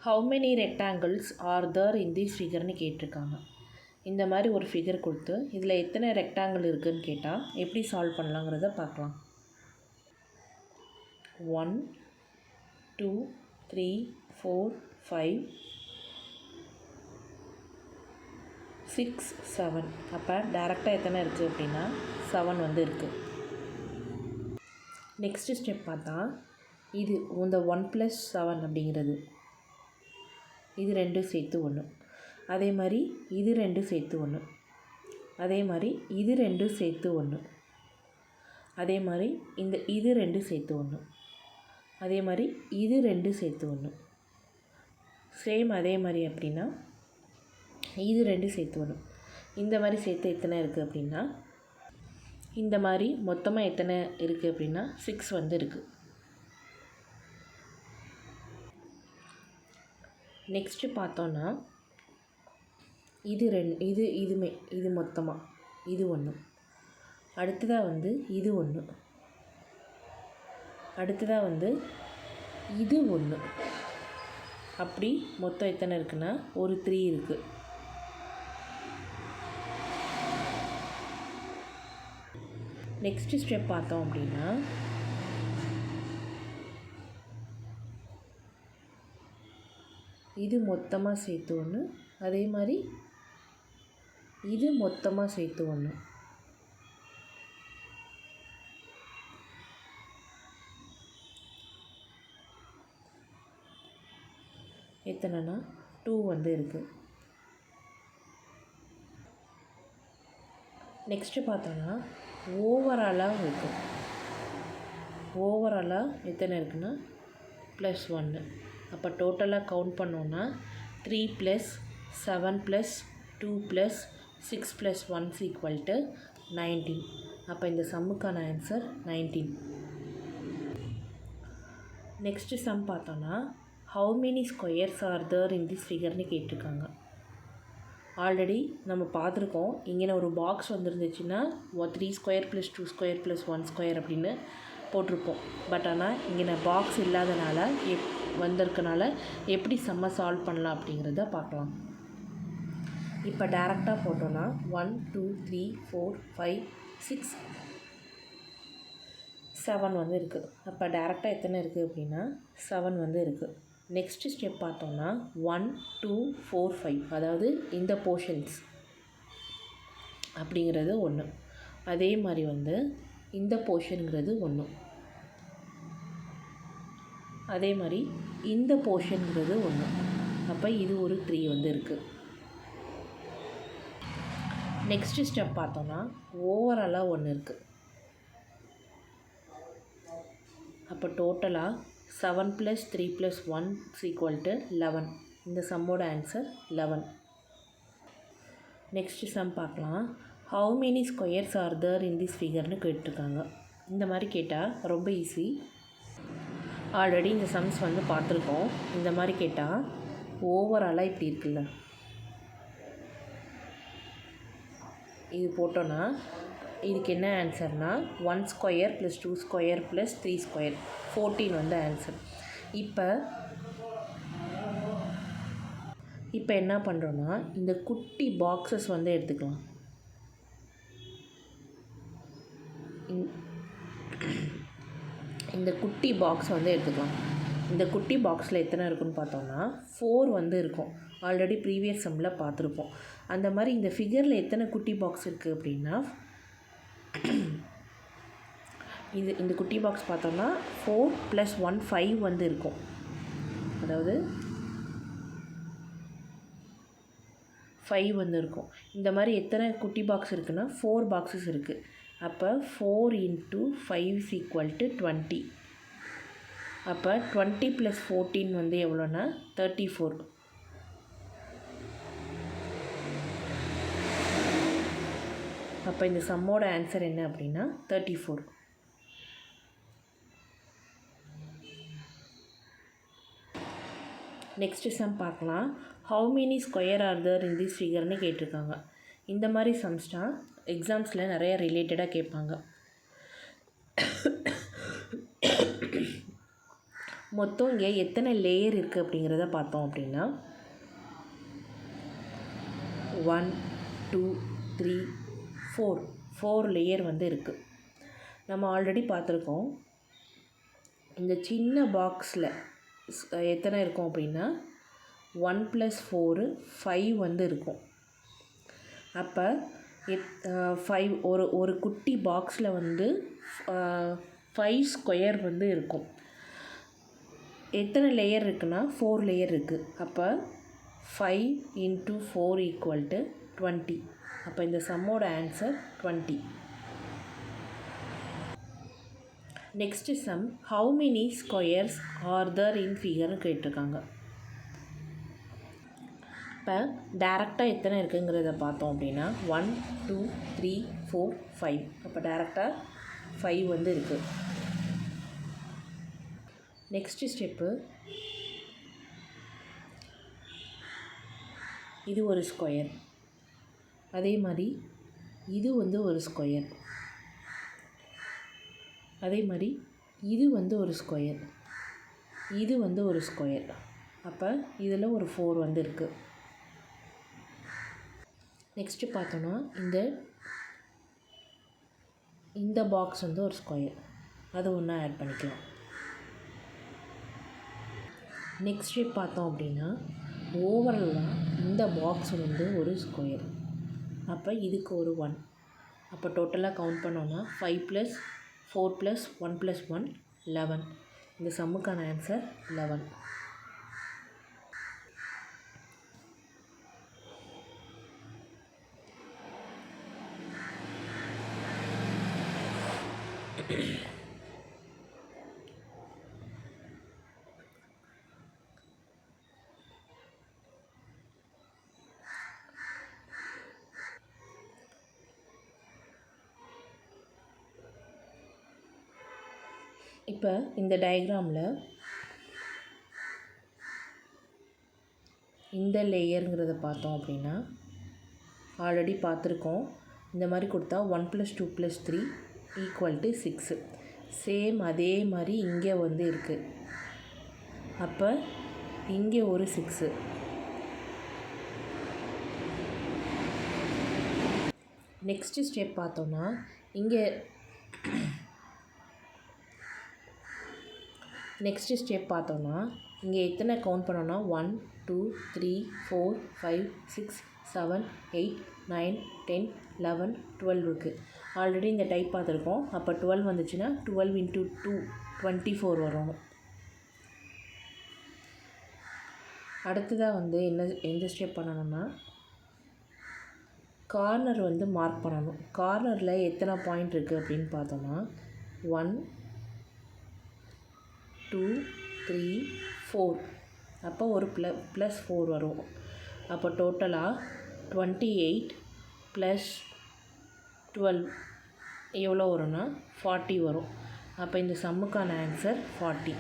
How many rectangles are there in this ஃபிகர்னு கேட்டிருக்காங்க. இந்த மாதிரி ஒரு ஃபிகர் கொடுத்து இதில் எத்தனை ரெக்டாங்கிள் இருக்குதுன்னு கேட்டால் எப்படி சால்வ் பண்ணலாங்கிறத பார்க்கலாம். 1 2 3 4 5 6 7. அப்போ டேரெக்டாக எத்தனை இருக்குது அப்படின்னா 7 வந்து இருக்குது. நெக்ஸ்ட்டு ஸ்டெப் பார்த்தா இது இந்த 1 + 7 அப்படிங்கிறது இது 2 சேர்த்து 1. அதே மாதிரி இது 2 சேர்த்து 1. அதே மாதிரி இது 2 சேர்த்து 1. அதே மாதிரி இது 2 சேர்த்து 1. அதே மாதிரி இது 2 சேர்த்து 1. சேம் அதே மாதிரி அப்படின்னா இது 2 சேர்த்து 1. இந்த மாதிரி சேர்த்து எத்தனை இருக்குது அப்படின்னா இந்த மாதிரி மொத்தமாக எத்தனை இருக்குது அப்படின்னா 6 வந்து இருக்குது. நெக்ஸ்ட்டு பார்த்தோன்னா இது மொத்தமாக இது 1. அடுத்ததாக வந்து இது 1. அடுத்ததாக வந்து இது 1. அப்படி மொத்தம் எத்தனை இருக்குன்னா ஒரு 3 இருக்குது. நெக்ஸ்ட்டு ஸ்டெப் பார்த்தோம் அப்படின்னா இது மொத்தமாக சேர்த்து 1. அதே மாதிரி இது மொத்தமாக சேர்த்து 1. எத்தனைனா 2 வந்து இருக்குது. நெக்ஸ்ட்டு பார்த்தோன்னா ஓவராலாக இருக்குது. ஓவராலாக எத்தனை இருக்குன்னா +1. அப்போ டோட்டலாக கவுண்ட் பண்ணோன்னா 3 + 7 + 2 + 6 + 1 = 19. அப்போ இந்த சம்முக்கான ஆன்சர் 19. நெக்ஸ்ட்டு சம் பார்த்தோன்னா how many squares are there in this ஃபிகர்னு கேட்டிருக்காங்க. ஆல்ரெடி நம்ம பார்த்துருக்கோம். இங்கே ஒரு பாக்ஸ் வந்துருந்துச்சுன்னா 3² + 2² + 1² அப்படின்னு போட்டிருப்போம். பட் ஆனால் இங்கே பாக்ஸ் இல்லாதனால வந்திருக்கனால எப்படி சம்மை சால்வ் பண்ணலாம் அப்படிங்கிறத பார்க்கலாம். இப்போ டேரெக்டாக போட்டோன்னா 1 2 3 4 5 6 7 வந்து இருக்குது. அப்போ டேரெக்டாக எத்தனை இருக்குது அப்படின்னா 7 வந்து இருக்குது. நெக்ஸ்ட்டு ஸ்டெப் பார்த்தோன்னா 1 2 4 5 அதாவது இந்த போர்ஷன்ஸ் அப்படிங்கிறது 1. அதே மாதிரி வந்து இந்த போர்ஷனுங்கிறது 1. அதே மாதிரி இந்த போர்ஷனுங்கிறது 1. அப்போ இது ஒரு 3 வந்து இருக்குது. நெக்ஸ்ட்டு ஸ்டெப் பார்த்தோன்னா ஓவராலாக 1 இருக்குது. அப்போ டோட்டலாக 7 + 3 + 1 = 11. இந்த சம்மோட ஆன்சர் 11. நெக்ஸ்ட்டு சம் பார்க்கலாம். How many squares are there in this ஃபிகர்னு கேட்டிருக்காங்க. இந்த மாதிரி கேட்டால் ரொம்ப ஈஸி. ஆல்ரெடி இந்த சம்ஸ் வந்து பார்த்துருக்கோம். இந்த மாதிரி கேட்டால் ஓவராலாக இப்படி இருக்குல்ல, இது போட்டோன்னா இதுக்கு என்ன ஆன்சர்னால் 1² + 2² + 3² 14 வந்து ஆன்சர். இப்போ என்ன பண்ணுறோன்னா இந்த குட்டி பாக்ஸஸ் வந்து எடுத்துக்கலாம். இந்த குட்டி பாக்ஸ் வந்து எடுத்துக்கலாம். இந்த குட்டி பாக்ஸில் எத்தனை இருக்குன்னு பார்த்தோம்னா 4 வந்து இருக்கும். ஆல்ரெடி ப்ரீவியஸ் சம்மில் பார்த்துருப்போம். அந்த மாதிரி இந்த ஃபிகரில் எத்தனை குட்டி பாக்ஸ் இருக்குது அப்படின்னா இந்த குட்டி பாக்ஸ் பார்த்தோம்னா 4 + 1 5 வந்து இருக்கும். அதாவது 5 வந்து இருக்கும். இந்த மாதிரி எத்தனை குட்டி பாக்ஸ் இருக்குன்னா 4 பாக்ஸஸ் இருக்குது. அப்போ 4 × 5 = 20. அப்போ 20 + 14 வந்து எவ்வளோன்னா 34. அப்போ இந்த சம்மோட ஆன்சர் என்ன அப்படின்னா 34. நெக்ஸ்ட்டு சம் பார்க்கலாம். How many square are there in this ஃபிகர்னு கேட்டிருக்காங்க. இந்த மாதிரி சம்ஸ்னால் எக்ஸாம்ஸில் நிறைய ரிலேட்டடாக கேட்பாங்க. மொத்தம் இங்கே எத்தனை லேயர் இருக்குது அப்படிங்கிறத பார்த்தோம் அப்படின்னா 1 2 3 4 லேயர் வந்து இருக்குது. நம்ம ஆல்ரெடி பார்த்துருக்கோம். இந்த சின்ன பாக்ஸில் எத்தனை இருக்கும் அப்படின்னா 1 + 4 5 வந்து இருக்கும். அப்போ 5 ஒரு குட்டி பாக்ஸில் வந்து 5 ஸ்கொயர் வந்து இருக்கும். எத்தனை லேயர் இருக்குன்னா 4 லேயர் இருக்குது. அப்போ 5 × 4 = 20. அப்போ இந்த சம்மோட answer 20. Next sum, how many squares are there in ஃபிகர்னு கேட்டிருக்காங்க. இப்போ டேரெக்டாக எத்தனை இருக்குங்கிறத பார்த்தோம் அப்படின்னா 1 2 3 4 5. அப்போ டேரெக்டாக 5 வந்து இருக்குது. நெக்ஸ்ட்டு ஸ்டெப்பு, இது ஒரு ஸ்கொயர். அதே மாதிரி இது வந்து ஒரு ஸ்கொயர். அதே மாதிரி இது வந்து ஒரு ஸ்கொயர். இது வந்து ஒரு ஸ்கொயர். அப்போ இதில் ஒரு 4 வந்து இருக்குது. நெக்ஸ்ட்டு பார்த்தோன்னா இந்த பாக்ஸ் வந்து ஒரு ஸ்கொயர். அது ஒன்றா ஆட் பண்ணிக்கலாம். நெக்ஸ்ட் பார்த்தோம் அப்படின்னா ஓவராலாக இந்த பாக்ஸ் வந்து ஒரு ஸ்கொயர். அப்போ இதுக்கு ஒரு 1. அப்போ டோட்டலாக கவுண்ட் பண்ணோன்னா 5 + 4 + 1 + 1 11. இந்த சம்முக்கான ஆன்சர் 11. இப்போ இந்த டயக்ராமில் இந்த லேயருங்கிறத பார்த்தோம் அப்படின்னா ஆல்ரெடி பார்த்துருக்கோம். இந்த மாதிரி கொடுத்தா 1 + 2 + 3 = 6. சேம் அதே மாதிரி இங்கே வந்து இருக்குது. அப்போ இங்கே ஒரு 6. நெக்ஸ்ட்டு ஸ்டெப் பார்த்தோன்னா இங்கே எத்தனை கவுண்ட் பண்ணோன்னா 1 2 3 4 5 6 7 8 9 10 11 12 இருக்குது. ஆல்ரெடி இந்த டைப் பார்த்துருக்கோம். அப்போ 12 வந்துச்சுன்னா 12 × 2 24 வரும். அடுத்ததாக வந்து எந்த ஸ்டெப் பண்ணணும்னா கார்னர் வந்து மார்க் பண்ணணும். கார்னரில் எத்தனை பாயிண்ட் இருக்குது அப்படின்னு பார்த்தோன்னா 1 2 3 4. அப்போ ஒரு +4 வரும். அப்போ டோட்டலாக 28 + 12 எவ்வளோ வரும்னா 40 வரும். அப்போ இந்த சம்முக்கான ஆன்சர் 40.